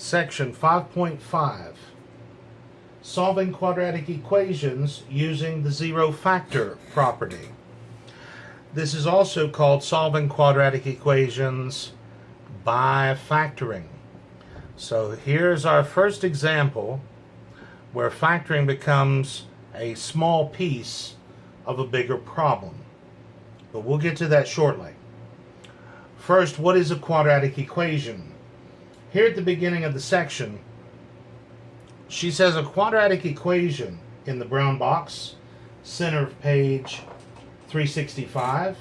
Section 5.5, Solving Quadratic Equations Using the Zero Factor Property. This is also called solving quadratic equations by factoring. So here's our first example where factoring becomes a small piece of a bigger problem. But we'll get to that shortly. First, what is a quadratic equation? Here at the beginning of the section, she says a quadratic equation in the brown box, center of page 365.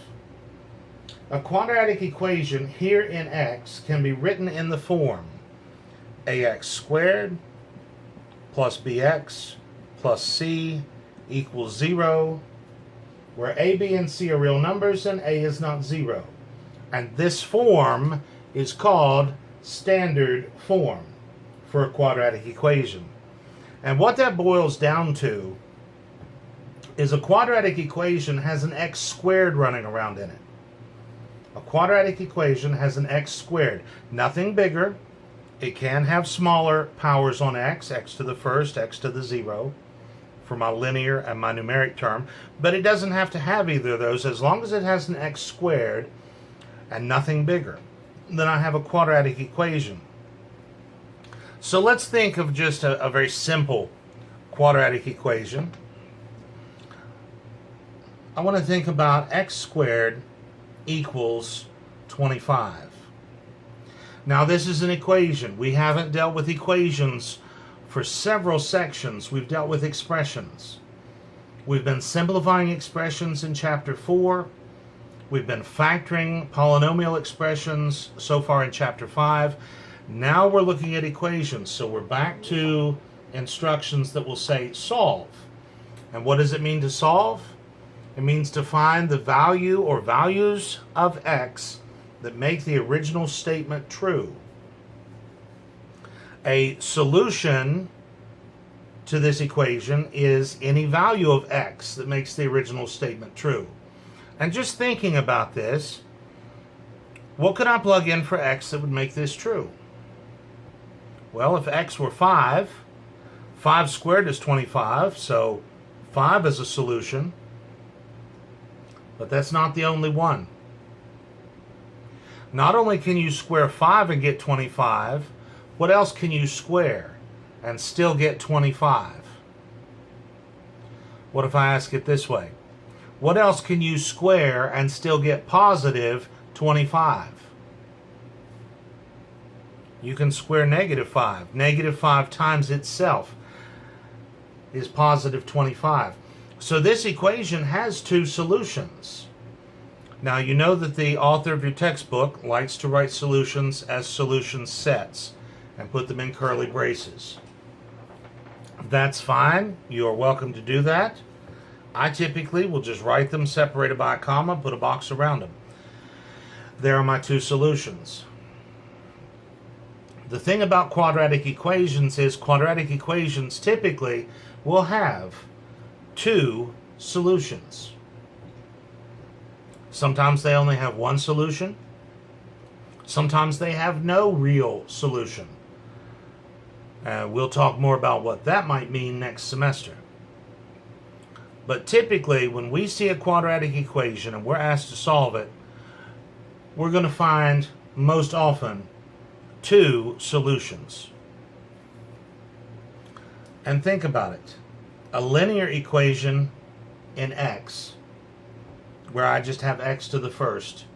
A quadratic equation here in x can be written in the form ax squared plus bx plus c equals 0, where a, b, and c are real numbers and a is not 0. And this form is called standard form for a quadratic equation. And what that boils down to is a quadratic equation has an x squared running around in it. A quadratic equation has an x squared. Nothing bigger. It can have smaller powers on x, x to the first, x to the 0, for my linear and my numeric term. But it doesn't have to have either of those as long as it has an x squared and nothing bigger. Then I have a quadratic equation. So let's think of just a very simple quadratic equation. I want to think about x squared equals 25. Now this is an equation. We haven't dealt with equations for several sections. We've dealt with expressions. We've been simplifying expressions in chapter 4. We've been factoring polynomial expressions so far in chapter 5. Now we're looking at equations. So we're back to instructions that will say solve. And what does it mean to solve? It means to find the value or values of x that make the original statement true. A solution to this equation is any value of x that makes the original statement true. And just thinking about this, what could I plug in for x that would make this true? Well, if x were 5, 5 squared is 25, so 5 is a solution. But that's not the only one. Not only can you square 5 and get 25, what else can you square and still get 25? What if I ask it this way? What else can you square and still get positive 25? You can square negative 5. Negative 5 times itself is positive 25. So this equation has two solutions. Now you know that the author of your textbook likes to write solutions as solution sets and put them in curly braces. That's fine. You are welcome to do that. I typically will just write them separated by a comma, put a box around them. There are my two solutions. The thing about quadratic equations is quadratic equations typically will have two solutions. Sometimes they only have one solution. Sometimes they have no real solution. We'll talk more about what that might mean next semester. But typically, when we see a quadratic equation and we're asked to solve it, we're going to find, most often, two solutions. And think about it. A linear equation in x, where I just have x to the first,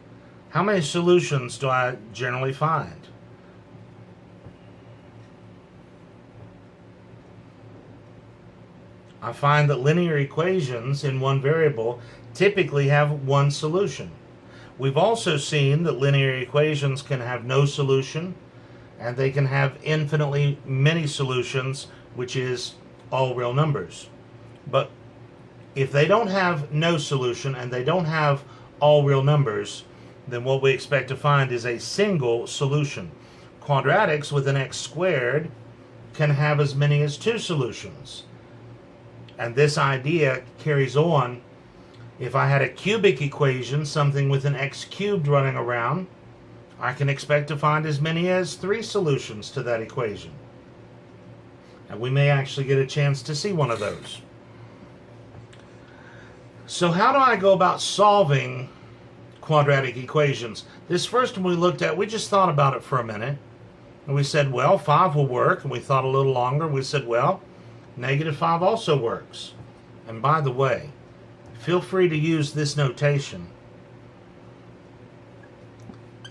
how many solutions do I generally find? I find that linear equations in one variable typically have one solution. We've also seen that linear equations can have no solution, and they can have infinitely many solutions, which is all real numbers. But if they don't have no solution and they don't have all real numbers, then what we expect to find is a single solution. Quadratics with an x squared can have as many as two solutions. And this idea carries on. If I had a cubic equation, something with an x cubed running around, I can expect to find as many as 3 solutions to that equation. And we may actually get a chance to see one of those. So how do I go about solving quadratic equations? This first one we looked at, we just thought about it for a minute. And we said, well, 5 will work. And we thought a little longer. We said, well, -5 also works. And by the way, feel free to use this notation.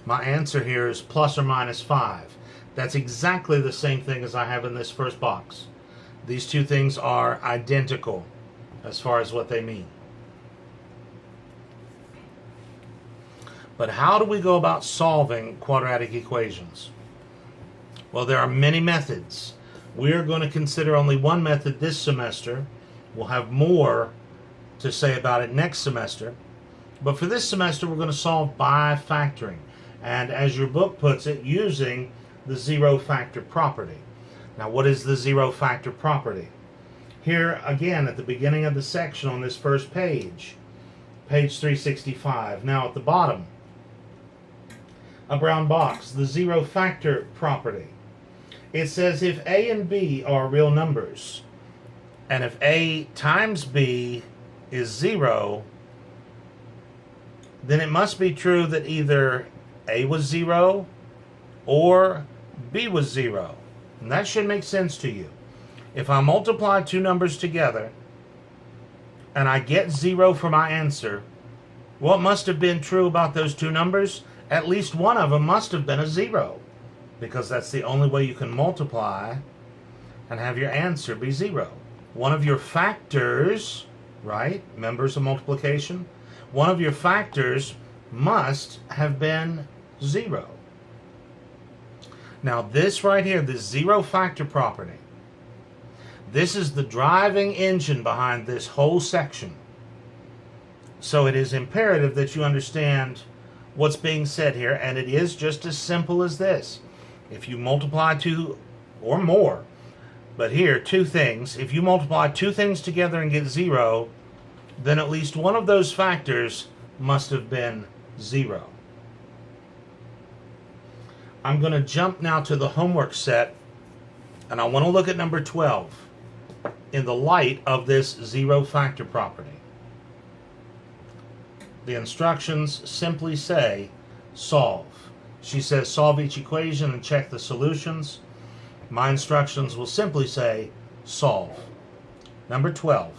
My answer here is plus or minus 5. That's exactly the same thing as I have in this first box. These two things are identical as far as what they mean. But how do we go about solving quadratic equations? Well, there are many methods. We are going to consider only one method this semester. We'll have more to say about it next semester. But for this semester, we're going to solve by factoring. And as your book puts it, using the zero factor property. Now, what is the zero factor property? Here, again, at the beginning of the section on this first page, page 365. Now, at the bottom, a brown box, the zero factor property. It says if A and B are real numbers, and if A times B is 0, then it must be true that either A was 0 or B was 0. And that should make sense to you. If I multiply two numbers together and I get 0 for my answer, what must have been true about those two numbers? At least one of them must have been a 0, because that's the only way you can multiply and have your answer be 0. One of your factors, right, members of multiplication, one of your factors must have been 0. Now this right here, this zero factor property, this is the driving engine behind this whole section. So it is imperative that you understand what's being said here, and it is just as simple as this. If you multiply two or more, but here, two things, if you multiply two things together and get 0, then at least one of those factors must have been 0. I'm going to jump now to the homework set, and I want to look at number 12 in the light of this zero factor property. The instructions simply say solve. She says solve each equation and check the solutions. My instructions will simply say solve. Number 12.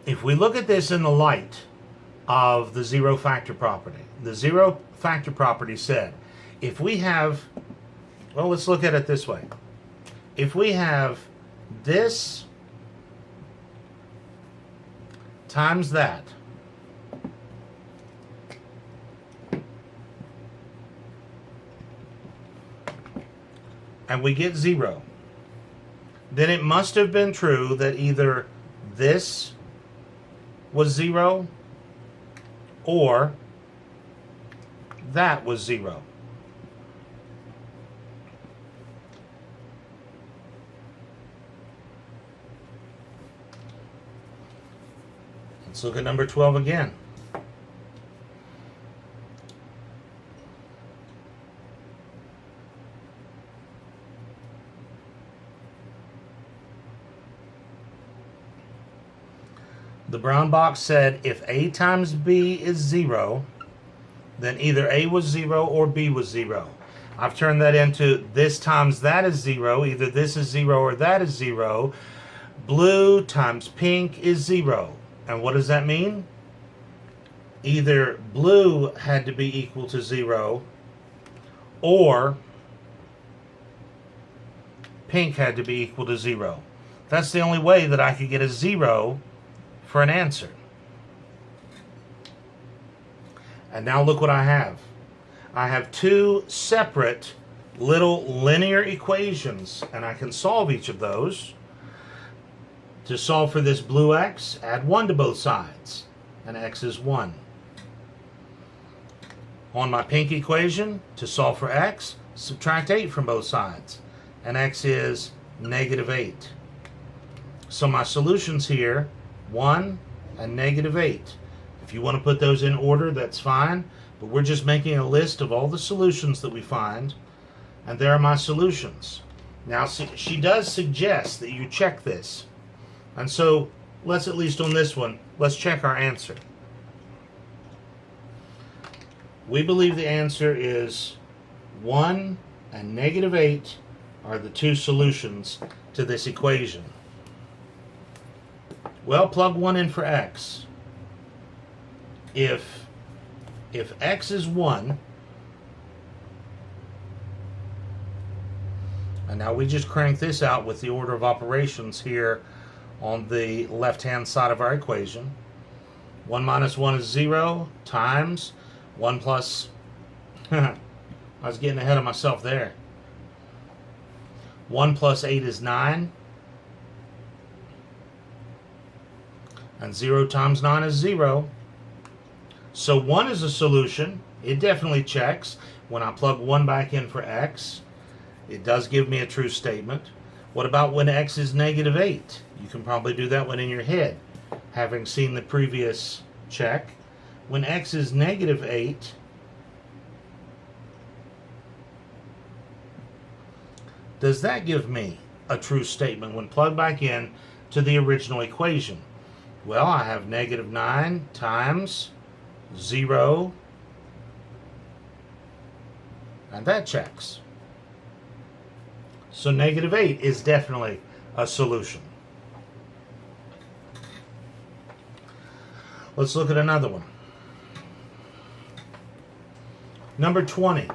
If we look at this in the light of the zero factor property, the zero factor property said, if we have, well, let's look at it this way. If we have this times that, and we get 0, then it must have been true that either this was 0 or that was 0. Let's look at number 12 again. The brown box said if A times B is 0, then either A was 0 or B was 0. I've turned that into this times that is 0. Either this is 0 or that is 0. Blue times pink is 0. And what does that mean? Either blue had to be equal to 0 or pink had to be equal to 0. That's the only way that I could get a 0 for an answer. And now look what I have. I have two separate little linear equations, and I can solve each of those. To solve for this blue x, add 1 to both sides, and x is 1. On my pink equation, to solve for x, subtract 8 from both sides, and x is -8. So my solutions here, 1 and negative 8. If you want to put those in order, that's fine, but we're just making a list of all the solutions that we find, and there are my solutions. Now, she does suggest that you check this, and so let's, at least on this one, let's check our answer. We believe the answer is 1 and negative 8 are the two solutions to this equation. Well, plug 1 in for x. If x is 1, and now we just crank this out with the order of operations here on the left-hand side of our equation. 1 minus 1 is 0 times 1 plus, I was getting ahead of myself there. 1 plus 8 is 9. And 0 times 9 is 0. So 1 is a solution. It definitely checks. When I plug 1 back in for x, it does give me a true statement. What about when x is negative 8? You can probably do that one in your head, having seen the previous check. When x is negative 8, does that give me a true statement when plugged back in to the original equation? Well, I have negative 9 times 0, and that checks. So negative 8 is definitely a solution. Let's look at another one. Number 20.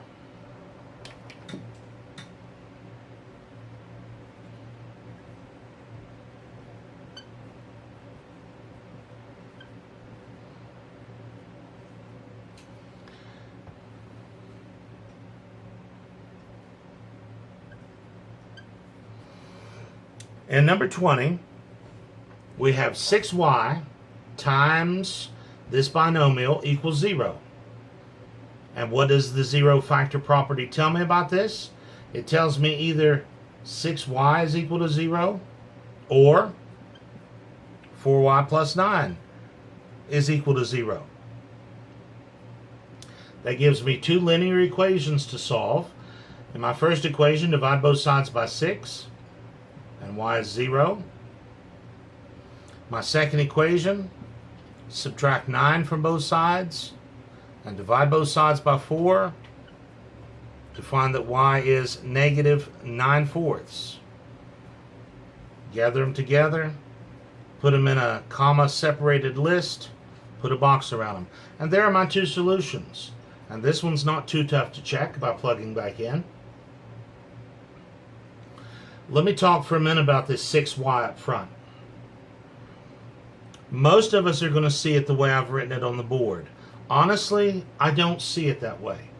In number 20, we have 6y times this binomial equals 0. And what does the zero factor property tell me about this? It tells me either 6y is equal to 0 or 4y plus 9 is equal to 0. That gives me two linear equations to solve. In my first equation, divide both sides by 6, and y is 0. My second equation, subtract 9 from both sides, and divide both sides by 4 to find that y is negative 9/4. Gather them together, put them in a comma-separated list, put a box around them. And there are my two solutions. And this one's not too tough to check by plugging back in. Let me talk for a minute about this 6y up front. Most of us are going to see it the way I've written it on the board. Honestly, I don't see it that way.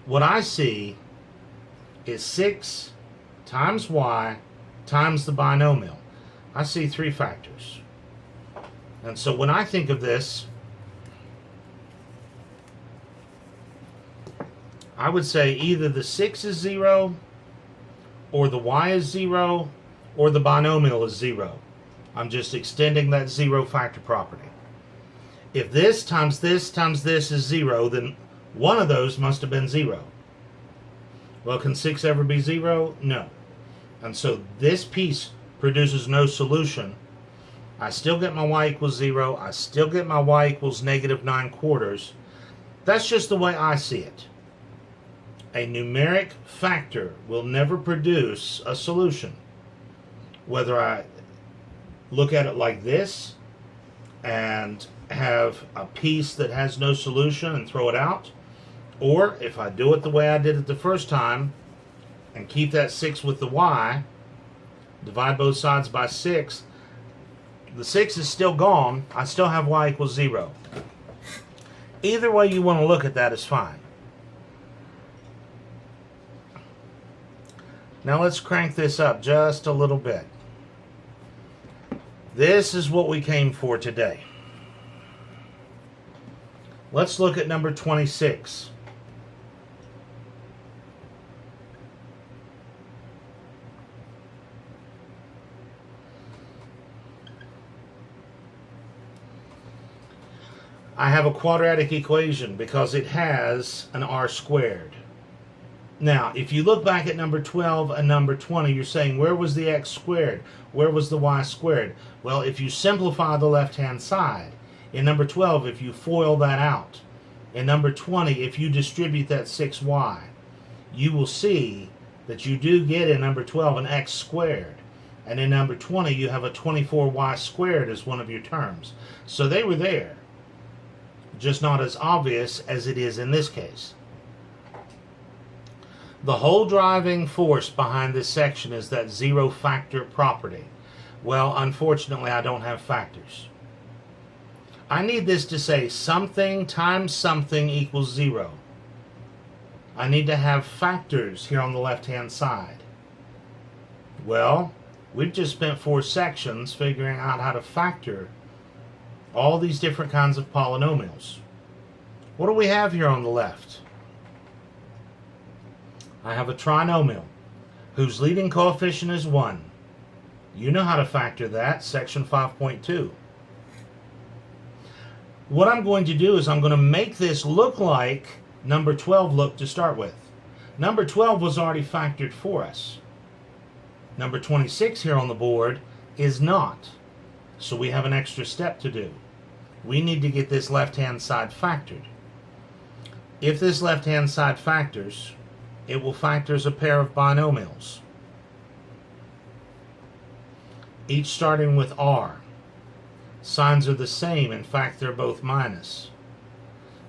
What I see is 6 times y times the binomial. I see 3 factors. And so when I think of this, I would say either the 6 is 0, or the y is 0, or the binomial is 0. I'm just extending that zero factor property. If this times this times this is 0, then one of those must have been 0. Well, can 6 ever be 0? No. And so this piece produces no solution. I still get my y equals 0. I still get my y equals negative 9/4. That's just the way I see it. A numeric factor will never produce a solution. Whether I look at it like this and have a piece that has no solution and throw it out, or if I do it the way I did it the first time and keep that 6 with the y, divide both sides by 6, the 6 is still gone. I still have y equals 0. Either way you want to look at that is fine. Now let's crank this up just a little bit. This is what we came for today. Let's look at number 26. I have a quadratic equation because it has an r squared. Now, if you look back at number 12 and number 20, you're saying, where was the x squared? Where was the y squared? Well, if you simplify the left-hand side, in number 12, if you FOIL that out, in number 20, if you distribute that 6y, you will see that you do get in number 12 an x squared. And in number 20, you have a 24y squared as one of your terms. So they were there, just not as obvious as it is in this case. The whole driving force behind this section is that zero factor property. Well, unfortunately, I don't have factors. I need this to say something times something equals 0. I need to have factors here on the left-hand side. Well, we've just spent 4 sections figuring out how to factor all these different kinds of polynomials. What do we have here on the left? I have a trinomial whose leading coefficient is 1. You know how to factor that, section 5.2. What I'm going to do is I'm going to make this look like number 12 looked to start with. Number 12 was already factored for us. Number 26 here on the board is not. So we have an extra step to do. We need to get this left-hand side factored. If this left-hand side factors, it will factor as a pair of binomials, each starting with r. Signs are the same. In fact, they're both minus.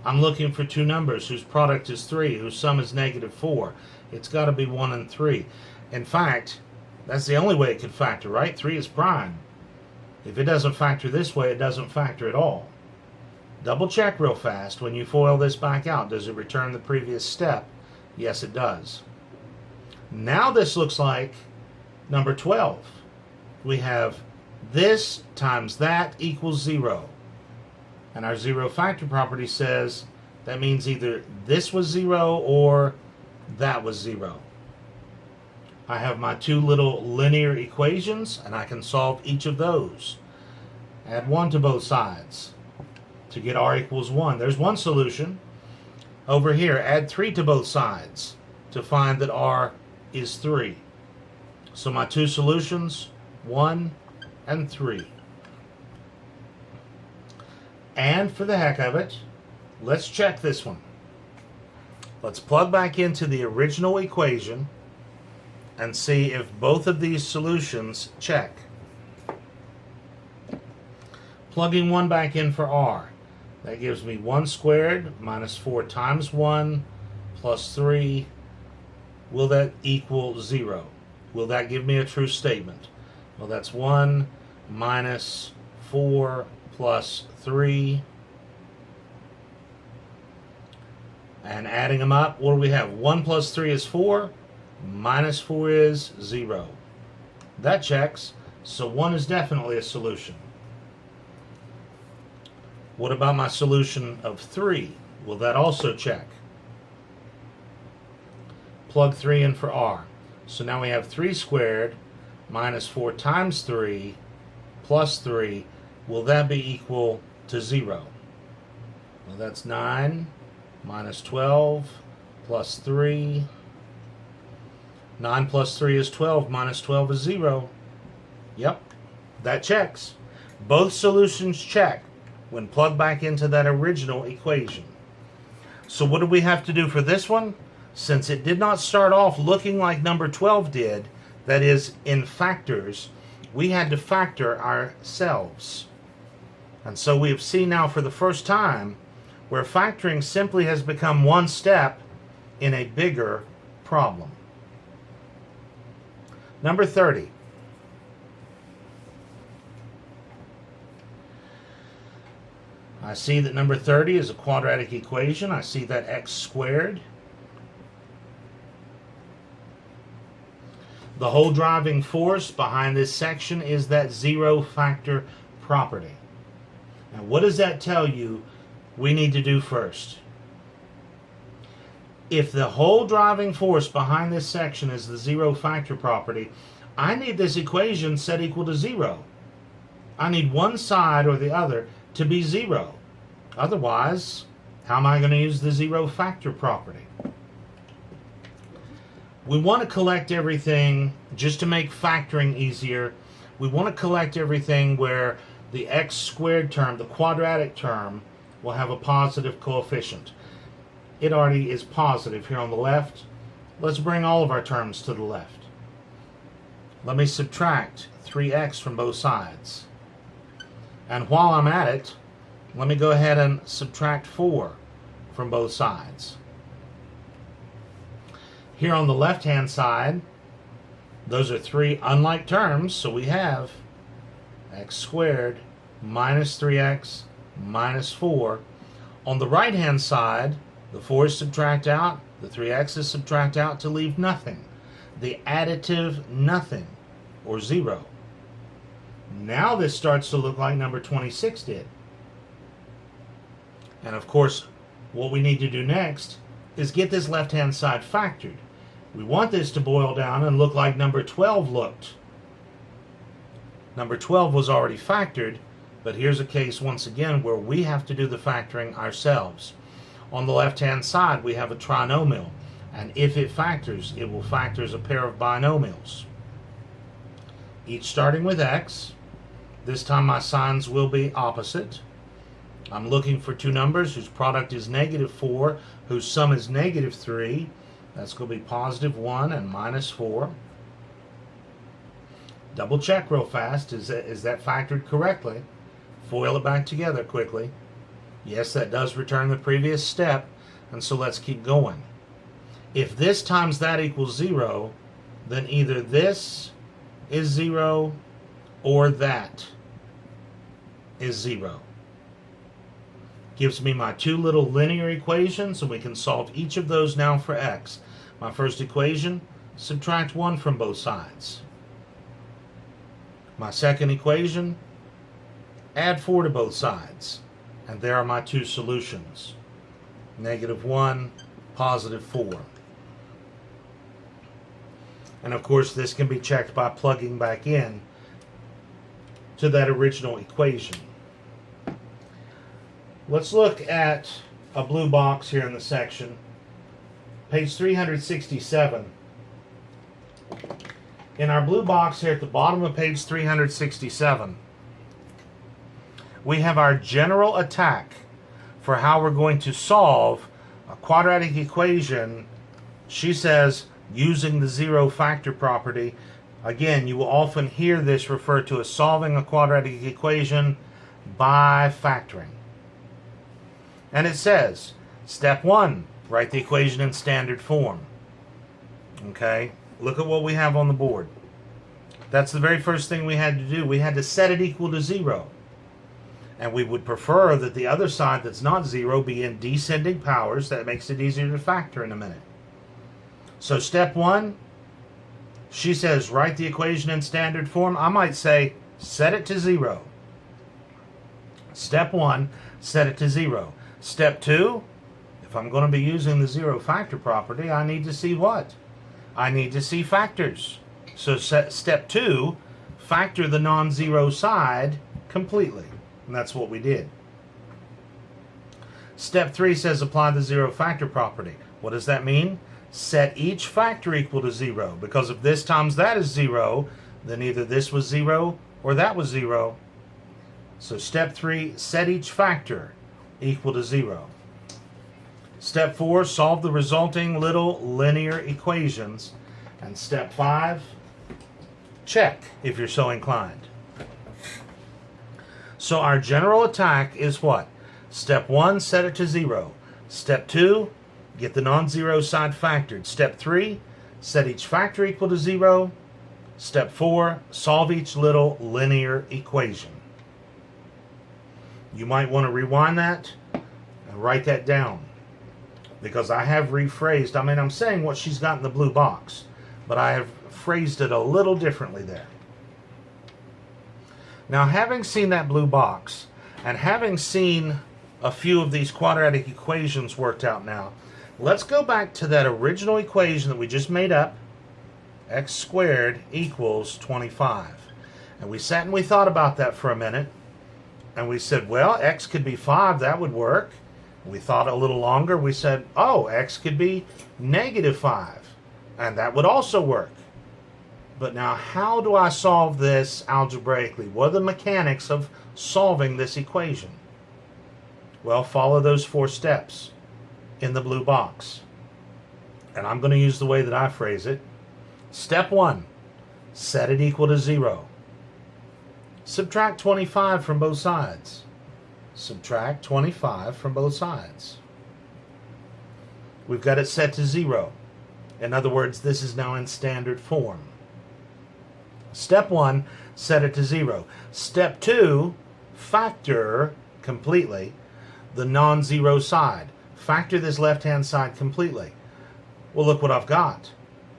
I'm looking for 2 numbers whose product is 3, whose sum is -4. It's got to be 1 and 3. In fact, that's the only way it could factor, right? 3 is prime. If it doesn't factor this way, it doesn't factor at all. Double check real fast when you FOIL this back out. Does it return the previous step? Yes, it does. Now this looks like number 12. We have this times that equals 0. And our zero factor property says that means either this was 0 or that was 0. I have my 2 little linear equations, and I can solve each of those. Add 1 to both sides to get r equals 1. There's one solution. Over here, add 3 to both sides to find that r is 3. So my 2 solutions, 1 and 3. And for the heck of it, let's check this one. Let's plug back into the original equation and see if both of these solutions check. Plugging 1 back in for r. That gives me 1 squared minus 4 times 1 plus 3. Will that equal 0? Will that give me a true statement? Well, that's 1 minus 4 plus 3. And adding them up, what do we have? 1 plus 3 is 4. Minus 4 is 0. That checks. So 1 is definitely a solution. What about my solution of 3? Will that also check? Plug 3 in for r. So now we have 3 squared minus 4 times 3 plus 3. Will that be equal to 0? Well, that's 9 minus 12 plus 3. 9 plus 3 is 12. Minus 12 is 0. Yep, that checks. Both solutions check when plugged back into that original equation. So what do we have to do for this one? Since it did not start off looking like number 12 did, that is in factors, we had to factor ourselves. And so we have seen now for the first time where factoring simply has become one step in a bigger problem. Number 30. I see that number 30 is a quadratic equation. I see that x squared. The whole driving force behind this section is that zero factor property. Now, what does that tell you we need to do first? If the whole driving force behind this section is the zero factor property, I need this equation set equal to 0. I need one side or the other to be 0. Otherwise, how am I going to use the zero factor property? We want to collect everything, just to make factoring easier, we want to collect everything where the x squared term, the quadratic term, will have a positive coefficient. It already is positive here on the left. Let's bring all of our terms to the left. Let me subtract 3x from both sides. And while I'm at it, let me go ahead and subtract 4 from both sides. Here on the left-hand side, those are three unlike terms, so we have x squared minus 3x minus 4. On the right-hand side, the 4 is subtract out, the 3x is subtract out to leave nothing. The additive nothing, or 0. Now this starts to look like number 26 did. And of course, what we need to do next is get this left-hand side factored. We want this to boil down and look like number 12 looked. Number 12 was already factored, but here's a case once again where we have to do the factoring ourselves. On the left-hand side, we have a trinomial, and if it factors, it will factor as a pair of binomials. Each starting with x. This time my signs will be opposite. I'm looking for two numbers whose product is -4, whose sum is -3. That's going to be +1 and -4. Double check real fast. Is that factored correctly? Foil it back together quickly. Yes, that does return the previous step, and so let's keep going. If this times that equals 0, then either this is 0 or that is 0. Gives me my two little linear equations, and we can solve each of those now for x. My first equation, subtract 1 from both sides. My second equation, add 4 to both sides. And there are my two solutions. -1, +4. And of course this can be checked by plugging back in to that original equation. Let's look at a blue box here in the section. Page 367. In our blue box here at the bottom of page 367, we have our general attack for how we're going to solve a quadratic equation. She says using the zero factor property. Again, you will often hear this referred to as solving a quadratic equation by factoring. And it says, step 1, write the equation in standard form. Okay, look at what we have on the board. That's the very first thing we had to do. We had to set it equal to 0. And we would prefer that the other side that's not 0 be in descending powers. That makes it easier to factor in a minute. So step 1, she says write the equation in standard form. I might say set it to 0. Step 1, set it to 0. Step 2, if I'm going to be using the zero factor property, I need to see what? I need to see factors. So step 2, factor the non-zero side completely. And that's what we did. Step 3 says apply the zero factor property. What does that mean? Set each factor equal to 0. Because if this times that is 0, then either this was 0 or that was 0. So step 3, set each factor equal to 0. Step 4, solve the resulting little linear equations. And step 5, check if you're so inclined. So our general attack is what? Step 1, set it to 0. Step 2, get the non-zero side factored. Step 3, set each factor equal to 0. Step 4, solve each little linear equation. You might want to rewind that and write that down, because I have rephrased. I mean, I'm saying what she's got in the blue box, but I have phrased it a little differently there. Now, having seen that blue box, and having seen a few of these quadratic equations worked out now, let's go back to that original equation that we just made up, x squared equals 25. And we sat and we thought about that for a minute. And we said, well, x could be 5, that would work. We thought a little longer. We said, oh, x could be -5, and that would also work. But now, how do I solve this algebraically? What are the mechanics of solving this equation? Well, follow those 4 steps in the blue box. And I'm going to use the way that I phrase it. Step 1, set it equal to 0. Subtract 25 from both sides. Subtract 25 from both sides. We've got it set to 0. In other words, this is now in standard form. Step 1, set it to 0. Step 2, factor completely the non-zero side. Factor this left-hand side completely. Well, look what I've got.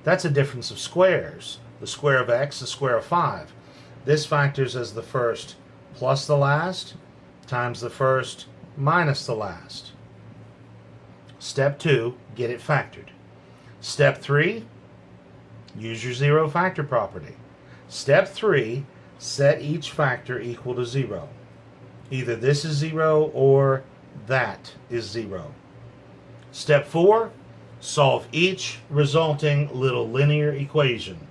That's a difference of squares. The square of x, the square of 5. This factors as the first plus the last times the first minus the last. Step 2, get it factored. Step 3, use your zero factor property. Step 3, set each factor equal to 0. Either this is 0 or that is 0. Step 4, solve each resulting little linear equation.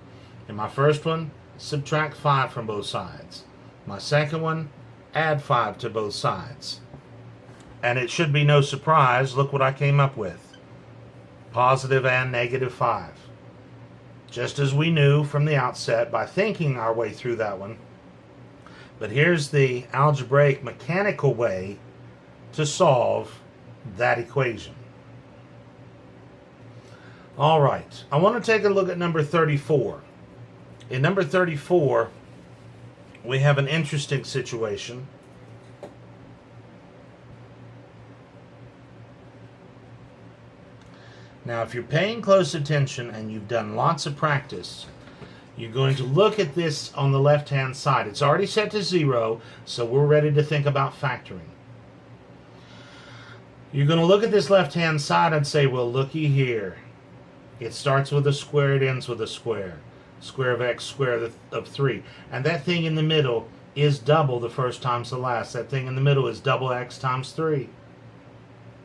In my first one, subtract 5 from both sides. My second one, add 5 to both sides. And it should be no surprise, look what I came up with. Positive and -5. Just as we knew from the outset by thinking our way through that one. But here's the algebraic mechanical way to solve that equation. All right, I want to take a look at number 34. In number 34, we have an interesting situation. Now, if you're paying close attention and you've done lots of practice, you're going to look at this on the left-hand side. It's already set to 0, so we're ready to think about factoring. You're going to look at this left-hand side and say, well, looky here. It starts with a square, it ends with a square. Square of x, square of 3. And that thing in the middle is double the first times the last. That thing in the middle is double x times 3.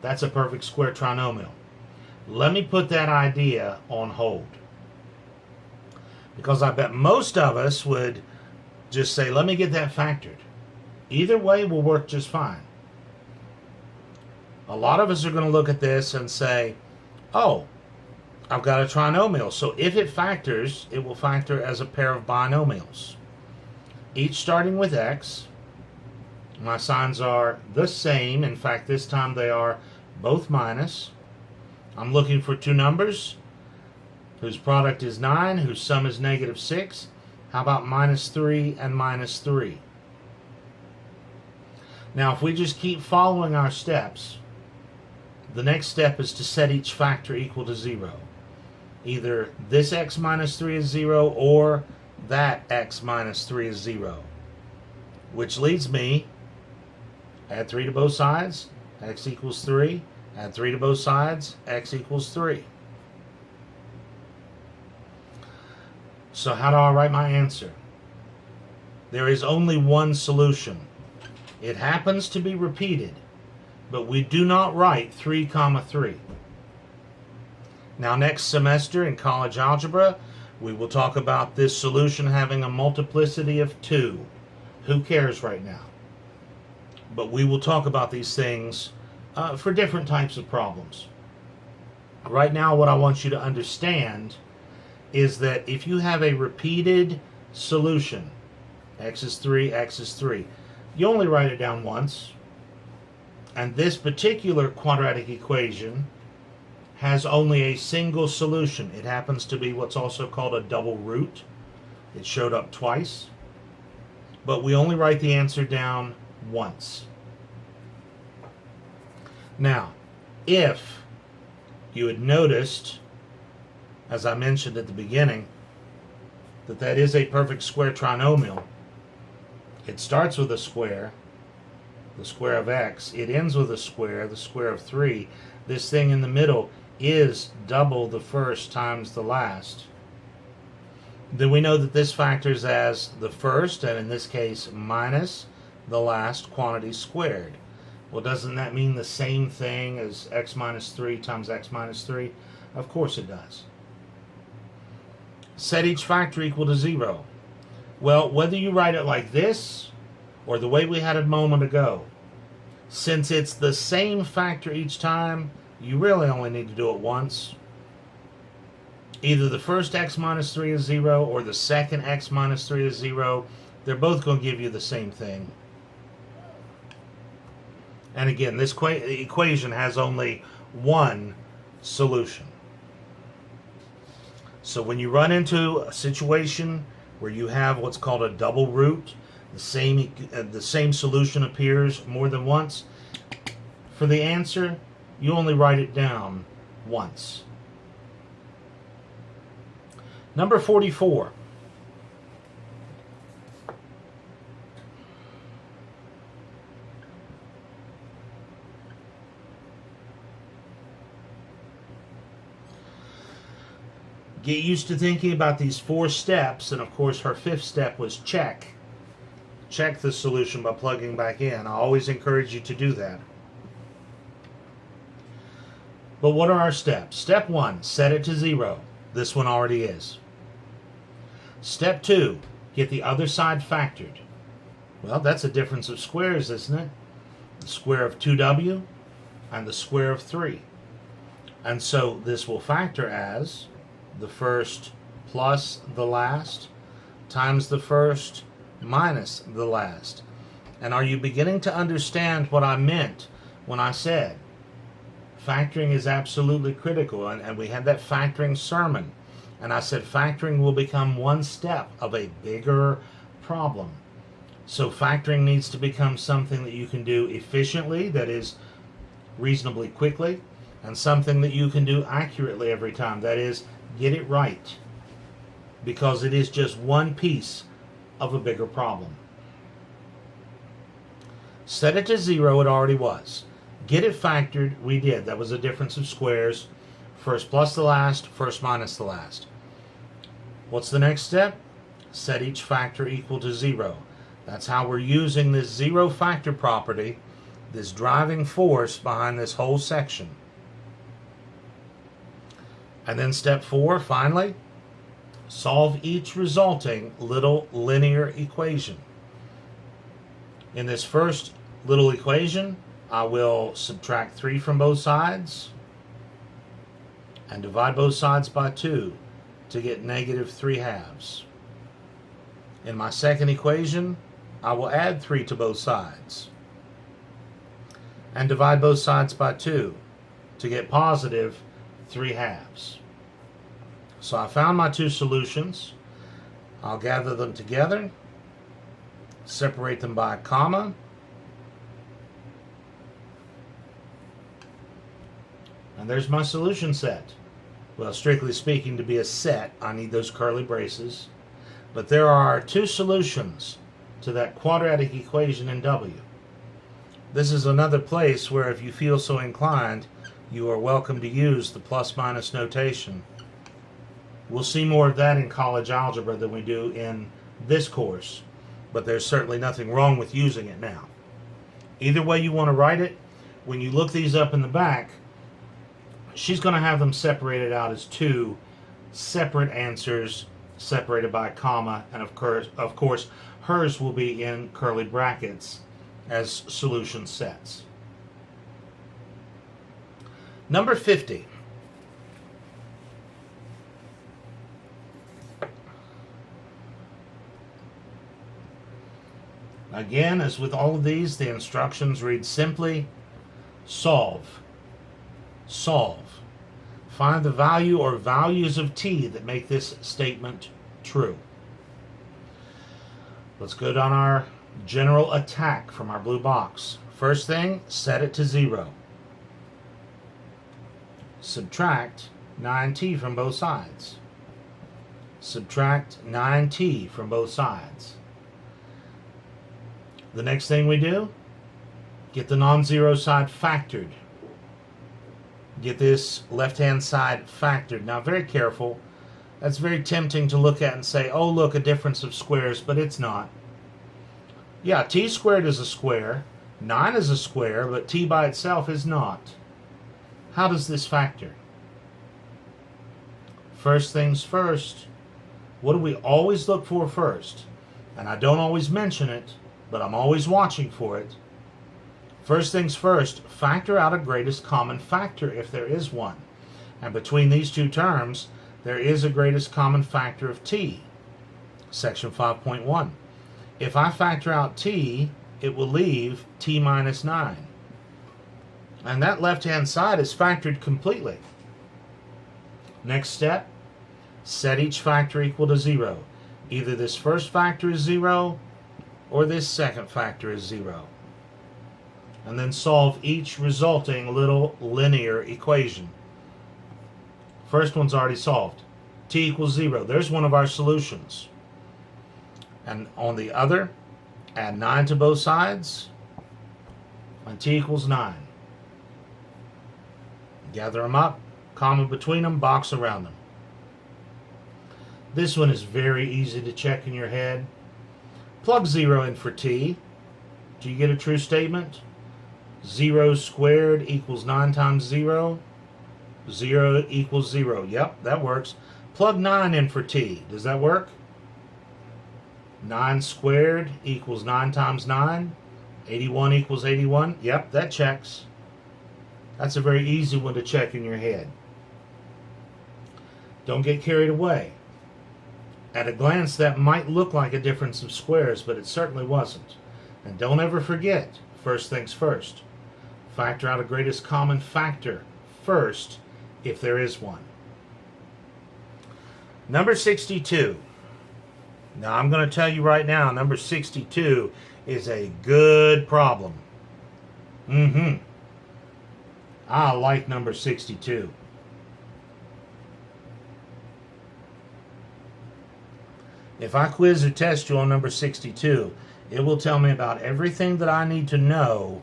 That's a perfect square trinomial. Let me put that idea on hold. Because I bet most of us would just say, let me get that factored. Either way will work just fine. A lot of us are going to look at this and say, oh, I've got a trinomial, so if it factors, it will factor as a pair of binomials. Each starting with x. My signs are the same. In fact, this time they are both minus. I'm looking for two numbers whose product is 9, whose sum is -6. How about -3 and -3? Now, if we just keep following our steps, the next step is to set each factor equal to 0. Either this x minus 3 is 0 or that x minus 3 is 0. Which leads me, add 3 to both sides, x equals 3. Add 3 to both sides, x equals 3. So how do I write my answer? There is only one solution. It happens to be repeated, but we do not write 3, 3. Now, next semester in college algebra, we will talk about this solution having a multiplicity of 2. Who cares right now? But we will talk about these things for different types of problems. Right now, what I want you to understand is that if you have a repeated solution, x is 3, x is 3, you only write it down once. And this particular quadratic equation has only a single solution. It happens to be what's also called a double root. It showed up twice. But we only write the answer down once. Now, if you had noticed, as I mentioned at the beginning, that that is a perfect square trinomial, it starts with a square, the square of x. It ends with a square, the square of 3. This thing in the middle is double the first times the last. Then we know that this factors as the first, and in this case minus the last quantity squared. Well, doesn't that mean the same thing as x minus 3 times x minus 3? Of course it does. Set each factor equal to 0. Well, whether you write it like this or the way we had it a moment ago, since it's the same factor each time, you really only need to do it once. Either the first x minus 3 is 0 or the second x minus 3 is 0. They're both going to give you the same thing. And again, this equation has only one solution. So when you run into a situation where you have what's called a double root, the same solution appears more than once, for the answer, you only write it down once. Number 44. Get used to thinking about these 4 steps, and of course her 5th step was check. Check the solution by plugging back in. I always encourage you to do that. But what are our steps? Step 1, set it to 0. This one already is. Step 2, get the other side factored. Well, that's a difference of squares, isn't it? The square of 2w and the square of 3. And so this will factor as the first plus the last times the first minus the last. And are you beginning to understand what I meant when I said factoring is absolutely critical? And we had that factoring sermon, and I said factoring will become one step of a bigger problem. So factoring needs to become something that you can do efficiently, that is reasonably quickly, and something that you can do accurately every time, that is, get it right, because it is just one piece of a bigger problem. Set it to 0, it already was. Get it factored, we did. That was a difference of squares. First plus the last, first minus the last. What's the next step? Set each factor equal to 0. That's how we're using this 0 factor property, this driving force behind this whole section. And then step 4, finally, solve each resulting little linear equation. In this first little equation, I will subtract 3 from both sides and divide both sides by 2 to get negative 3/2. In my second equation, I will add 3 to both sides and divide both sides by 2 to get positive 3/2. So I found my 2 solutions. I'll gather them together, separate them by a comma, and there's my solution set. Well, strictly speaking, to be a set, I need those curly braces. But there are 2 solutions to that quadratic equation in W. This is another place where, if you feel so inclined, you are welcome to use the plus-minus notation. We'll see more of that in college algebra than we do in this course, but there's certainly nothing wrong with using it now. Either way you want to write it, when you look these up in the back, she's going to have them separated out as 2 separate answers separated by a comma, and of course hers will be in curly brackets as solution sets. Number 50. Again, as with all of these, the instructions read simply, solve. Solve. Find the value or values of t that make this statement true. Let's go down our general attack from our blue box. First thing, set it to 0. Subtract 9t from both sides. Subtract 9t from both sides. The next thing we do, get the non-zero side factored. Get this left-hand side factored. Now, very careful. That's very tempting to look at and say, oh, look, a difference of squares, but it's not. Yeah, t squared is a square, 9 is a square, but t by itself is not. How does this factor? First things first, what do we always look for first? And I don't always mention it, but I'm always watching for it. First things first, factor out a greatest common factor if there is one. And between these two terms, there is a greatest common factor of t. Section 5.1. If I factor out t, it will leave t minus 9. And that left-hand side is factored completely. Next step, set each factor equal to 0. Either this first factor is 0 or this second factor is 0. And then solve each resulting little linear equation. First one's already solved. T equals 0. There's one of our solutions. And on the other, add 9 to both sides, and t equals 9. Gather them up, comma between them, box around them. This one is very easy to check in your head. Plug 0 in for t. Do you get a true statement? 0 squared equals 9 times 0. 0 equals 0. Yep, that works. Plug 9 in for t. Does that work? 9 squared equals 9 times 9. 81 equals 81. Yep, that checks. That's a very easy one to check in your head. Don't get carried away. At a glance, that might look like a difference of squares, but it certainly wasn't. And don't ever forget, first things first. Factor out a greatest common factor first, if there is one. Number 62. Now, I'm going to tell you right now, number 62 is a good problem. I like number 62. If I quiz or test you on number 62, it will tell me about everything that I need to know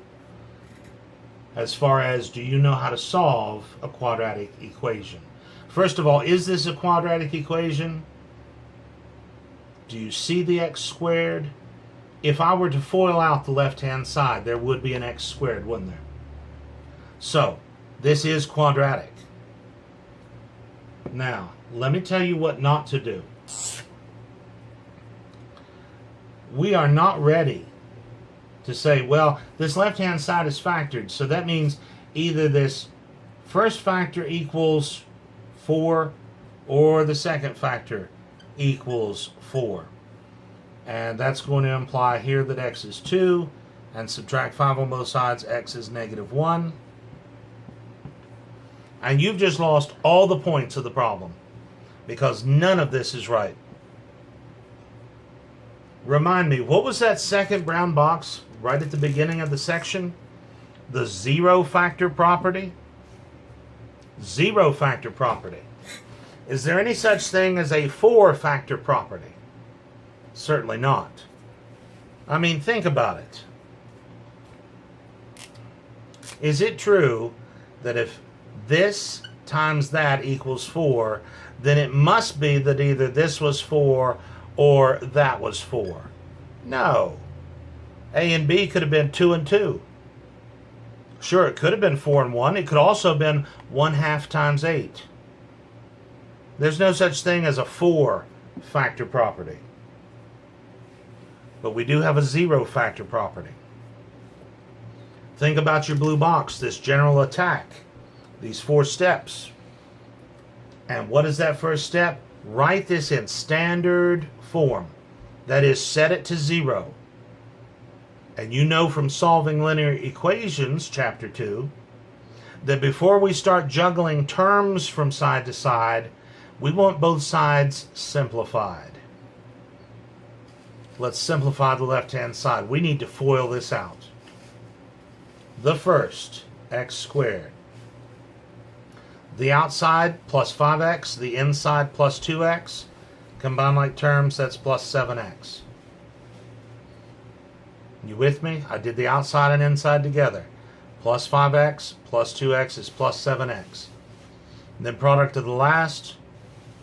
as far as, do you know how to solve a quadratic equation? First of all, is this a quadratic equation? Do you see the x squared? If I were to FOIL out the left-hand side, there would be an x squared, wouldn't there? So, this is quadratic. Now, let me tell you what not to do. We are not ready to say, well, this left-hand side is factored, so that means either this first factor equals 4 or the second factor equals 4. And that's going to imply here that x is 2, and subtract 5 on both sides, x is negative 1. And you've just lost all the points of the problem, because none of this is right. Remind me, what was that second brown box right at the beginning of the section? The zero factor property? Zero factor property. Is there any such thing as a 4-factor property? Certainly not. I mean, think about it. Is it true that if this times that equals 4, then it must be that either this was 4 or that was 4? No. A and B could have been 2 and 2. Sure, it could have been 4 and 1. It could also have been 1/2 times 8. There's no such thing as a 4-factor property. But we do have a 0-factor property. Think about your blue box, this general attack, these 4 steps. And what is that first step? Write this in standard form. That is, set it to 0. And you know from solving linear equations, chapter 2, that before we start juggling terms from side to side, we want both sides simplified. Let's simplify the left-hand side. We need to FOIL this out. The first, x squared. The outside plus 5x, the inside plus 2x. Combine like terms, that's plus 7x. You with me? I did the outside and inside together. Plus 5x plus 2x is plus 7x. And then product of the last,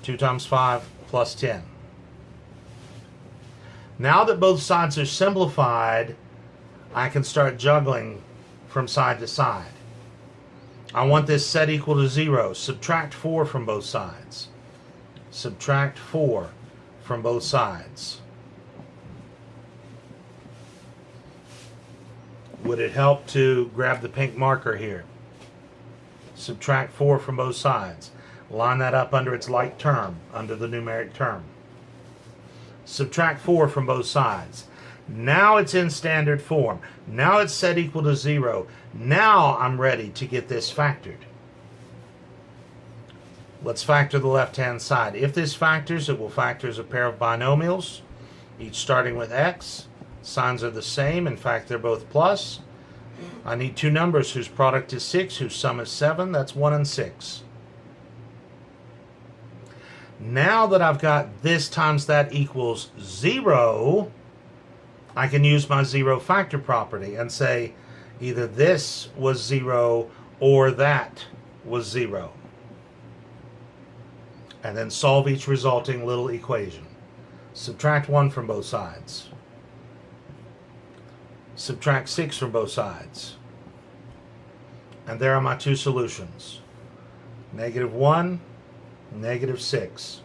2 times 5 plus 10. Now that both sides are simplified, I can start juggling from side to side. I want this set equal to 0. Subtract 4 from both sides. Subtract 4 from both sides. Would it help to grab the pink marker here? Subtract 4 from both sides. Line that up under its like term, under the numeric term. Subtract 4 from both sides. Now it's in standard form. Now it's set equal to 0. Now I'm ready to get this factored. Let's factor the left-hand side. If this factors, it will factor as a pair of binomials, each starting with x. Signs are the same. In fact, they're both plus. I need two numbers whose product is 6, whose sum is 7. That's 1 and 6. Now that I've got this times that equals 0, I can use my zero factor property and say either this was 0 or that was 0. And then solve each resulting little equation. Subtract 1 from both sides. Subtract 6 from both sides. And there are my two solutions. -1, -6.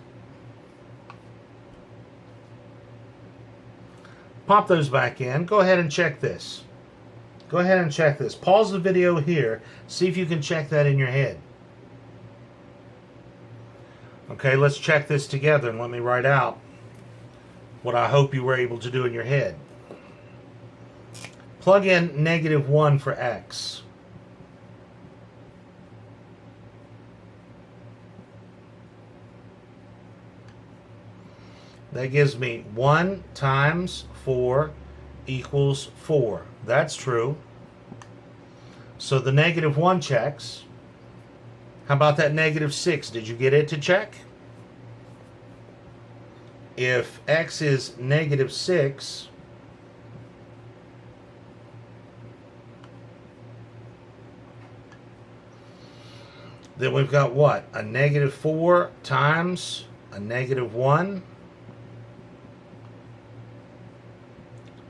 Pop those back in. Go ahead and check this. Go ahead and check this. Pause the video here. See if you can check that in your head. Okay, let's check this together and let me write out what I hope you were able to do in your head. Plug in -1 for x. That gives me 1 times 4 equals 4. That's true. So the -1 checks. How about that -6? Did you get it to check? If x is -6, then we've got what? A -4 times a -1.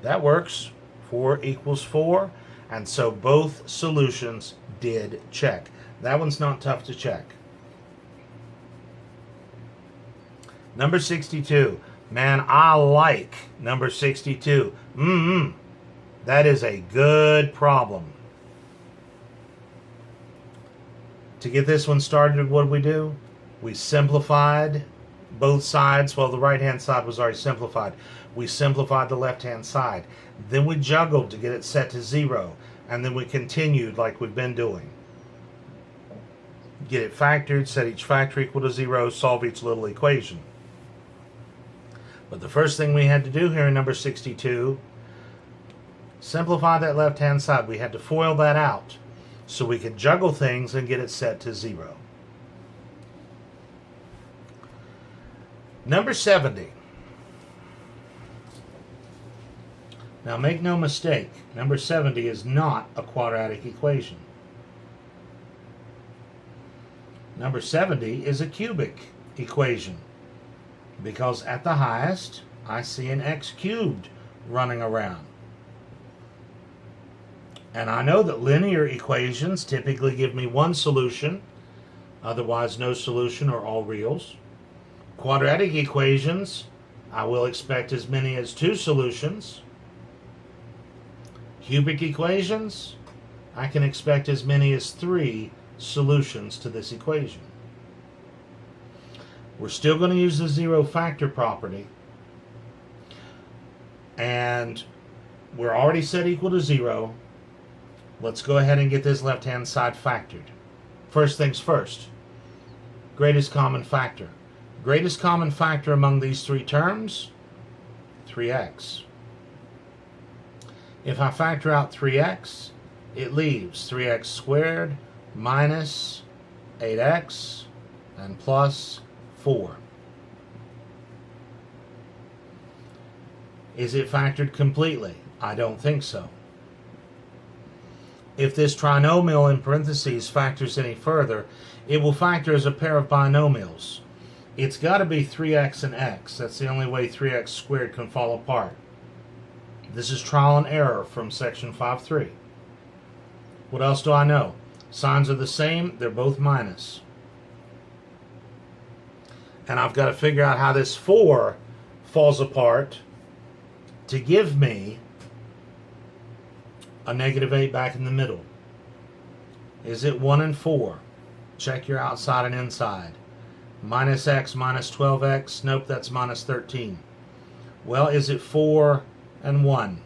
That works. 4 equals 4. And so both solutions did check. That one's not tough to check. Number 62. Man, I like number 62. That is a good problem. To get this one started, what did we do? We simplified both sides. Well, the right-hand side was already simplified. We simplified the left-hand side. Then we juggled to get it set to 0. And then we continued like we've been doing. Get it factored, set each factor equal to 0, solve each little equation. But the first thing we had to do here in number 62, simplify that left-hand side. We had to FOIL that out so we could juggle things and get it set to 0. Number 70. Now make no mistake, number 70 is not a quadratic equation. Number 70 is a cubic equation because at the highest I see an x cubed running around. And I know that linear equations typically give me one solution, otherwise no solution or all reals. Quadratic equations, I will expect as many as 2 solutions. Cubic equations, I can expect as many as 3 solutions to this equation. We're still going to use the zero factor property. And we're already set equal to 0. Let's go ahead and get this left-hand side factored. First things first. Greatest common factor. Greatest common factor among these 3 terms, 3x. If I factor out 3x, it leaves 3x squared minus 8x and plus 4. Is it factored completely? I don't think so. If this trinomial in parentheses factors any further, it will factor as a pair of binomials. it's got to be 3x and x. That's the only way 3x squared can fall apart. This is trial and error from section 5.3. What else do I know? Signs are the same. They're both minus. And I've got to figure out how this 4 falls apart to give me a negative 8 back in the middle. Is it 1 and 4? Check your outside and inside. Minus x minus 12x. Nope, that's minus 13. Well, is it 4 and 1?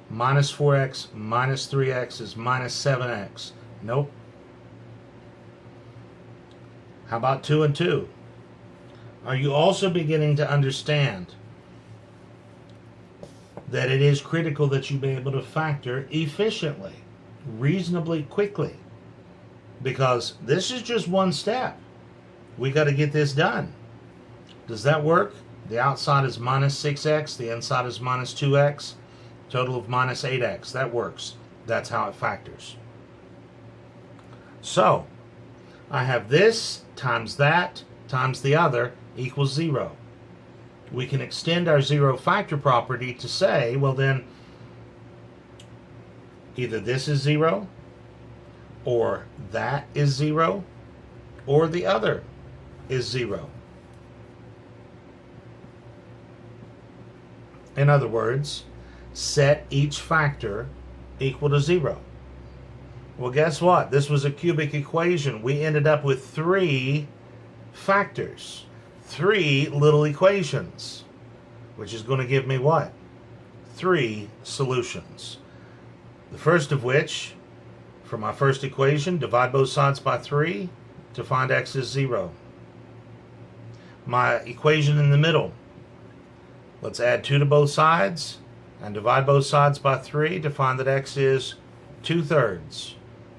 Minus 4x minus 3x is minus 7x. Nope. How about 2 and 2? Are you also beginning to understand that it is critical that you be able to factor efficiently, reasonably quickly? Because this is just one step. We got to get this done. Does that work? The outside is minus 6x, the inside is minus 2x, total of minus 8x. That works. That's how it factors. So, I have this times that times the other equals 0. We can extend our zero factor property to say, well then, either this is 0, or that is 0, or the other is 0. In other words, set each factor equal to 0. Well, guess what? This was a cubic equation. We ended up with 3 factors. 3 little equations, which is going to give me what? 3 solutions. The first of which, for my first equation, divide both sides by 3 to find x is 0. My equation in the middle, let's add 2 to both sides and divide both sides by 3 to find that x is 2/3.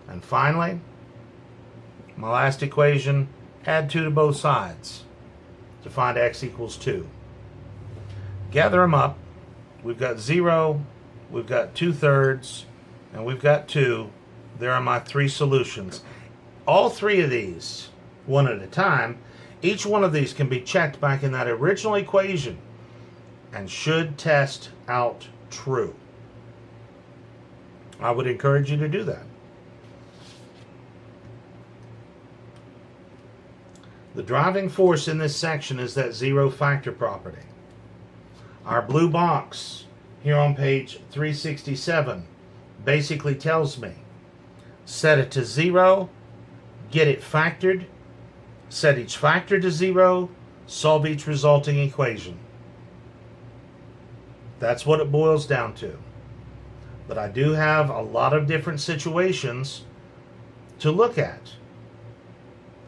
And finally, my last equation, add 2 to both sides to find x equals 2. Gather them up. We've got 0, we've got 2/3, and we've got 2. There are my 3 solutions. All 3 of these, one at a time, each one of these can be checked back in that original equation and should test out true. I would encourage you to do that. The driving force in this section is that zero factor property. Our blue box here on page 367 basically tells me, set it to 0, get it factored, set each factor to 0, solve each resulting equation. That's what it boils down to. But I do have a lot of different situations to look at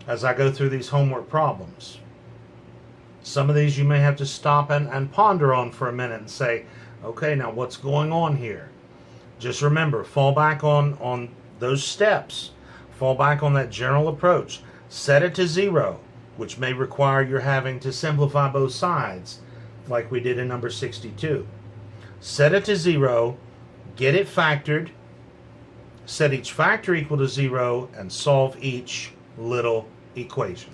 as I go through these homework problems. Some of these you may have to stop and ponder on for a minute and say, okay, now what's going on here? Just remember, fall back on those steps. Fall back on that general approach. Set it to 0, which may require you're having to simplify both sides, like we did in number 62. Set it to 0, get it factored, set each factor equal to 0, and solve each little equation.